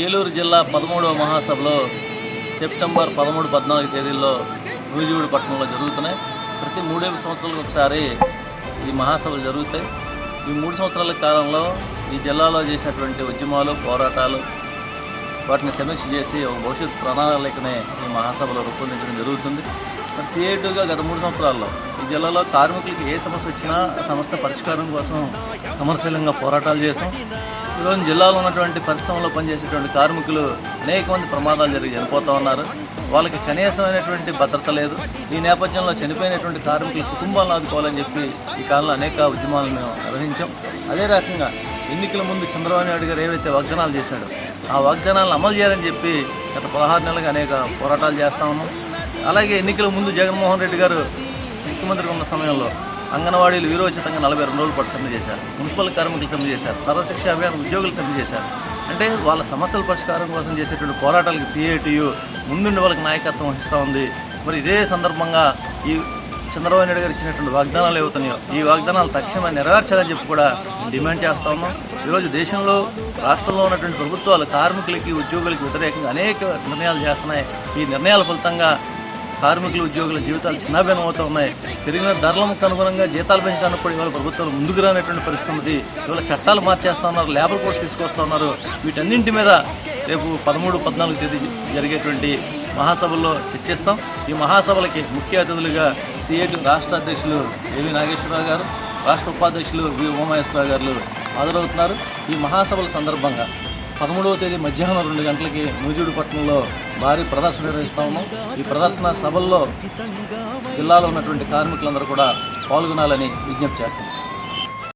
ఏలూరు జిల్లా 13వ మహాసభలో సెప్టెంబర్ 13, 14 తేదీల్లో నూజివీడు పట్టణంలో జరుగుతున్నాయి. ప్రతి 3 సంవత్సరాలకు ఒకసారి ఈ మహాసభలు జరుగుతాయి. ఈ 3 సంవత్సరాల కాలంలో ఈ జిల్లాలో చేసినటువంటి ఉద్యమాలు, పోరాటాలు వాటిని సమీక్ష చేసి ఒక భవిష్యత్ ప్రణాళికనే ఈ మహాసభలో రూపొందించడం జరుగుతుంది. మరి సిఐటిగా గత 3 సంవత్సరాల్లో ఈ జిల్లాలో కార్మికులకి ఏ సమస్య వచ్చినా ఆ సమస్య పరిష్కారం కోసం సమరశీలంగా పోరాటాలు చేసాం. ఈరోజు జిల్లాలో ఉన్నటువంటి పరిశ్రమలో పనిచేసేటువంటి కార్మికులు అనేక మంది ప్రమాదాలు జరిగి చనిపోతూ ఉన్నారు. వాళ్ళకి కనీసమైనటువంటి భద్రత లేదు. ఈ నేపథ్యంలో చనిపోయినటువంటి కార్మికుల కుటుంబాలను ఆదుకోవాలని చెప్పి ఈ కాలంలో అనేక ఉద్యమాలు మేము నిర్వహించాం. అదే రకంగా ఎన్నికల ముందు చంద్రబాబు నాయుడు గారు ఏవైతే వాగ్దానాలు చేశాడో ఆ వాగ్దానాలను అమలు చేయాలని చెప్పి గత 16 నెలలుగా అనేక పోరాటాలు చేస్తూ ఉన్నాం. అలాగే ఎన్నికల ముందు జగన్మోహన్ రెడ్డి గారు ముఖ్యమంత్రిగా ఉన్న సమయంలో అంగన్వాడీలు వీరోచితంగా 42 రోజుల పాటు సమ్మె చేశారు. మున్సిపల్ కార్మికులు సమ్మె చేశారు. సర్వశిక్ష అభియాన్ ఉద్యోగులు సమ్మె చేశారు. అంటే వాళ్ళ సమస్యల పరిష్కారం కోసం చేసేటువంటి పోరాటాలకు సిఐటియు ముందుండి వాళ్ళకి నాయకత్వం వహిస్తూ ఉంది. మరి ఇదే సందర్భంగా ఈ చంద్రబాబు నాయుడు గారు ఇచ్చినటువంటి వాగ్దానాలు ఏవవుతున్నాయో ఈ వాగ్దానాలు తక్షణమే నెరవేర్చాలని చెప్పి కూడా డిమాండ్ చేస్తూ ఉన్నాం. ఈరోజు దేశంలో రాష్ట్రంలో ఉన్నటువంటి ప్రభుత్వాలు కార్మికులకి, ఉద్యోగులకి వ్యతిరేకంగా అనేక నిర్ణయాలు చేస్తున్నాయి. ఈ నిర్ణయాల ఫలితంగా కార్మికులు, ఉద్యోగుల జీవితాలు చిన్నాభిన్నం అవుతూ ఉన్నాయి. పెరిగిన ధరలకు అనుగుణంగా జీతాలు పెంచడానికి కూడా ఇవాళ ప్రభుత్వాలు ముందుకు రానటువంటి పరిస్థితి ఉంది. ఇవాళ చట్టాలు మార్చేస్తూ ఉన్నారు, లేబర్ కోడ్స్ తీసుకొస్తూ ఉన్నారు. వీటన్నింటి మీద రేపు 13, 14 తేదీ జరిగేటువంటి మహాసభల్లో చర్చిస్తాం. ఈ మహాసభలకి ముఖ్య అతిథులుగా సిఐటి రాష్ట్ర అధ్యక్షులు ఏవి నాగేశ్వరరావు గారు, రాష్ట్ర ఉపాధ్యక్షులు వి ఉమామహేశ్వరరావు గారు హాజరవుతున్నారు. ఈ మహాసభల సందర్భంగా 13వ తేదీ మధ్యాహ్నం 2 గంటలకి నూజివీడు పట్టణంలో భారీ ప్రదర్శన నిర్వహిస్తూ ఉన్నాం. ఈ ప్రదర్శన సభల్లో జిల్లాలో ఉన్నటువంటి కార్మికులందరూ కూడా పాల్గొనాలని విజ్ఞప్తి చేస్తున్నాం.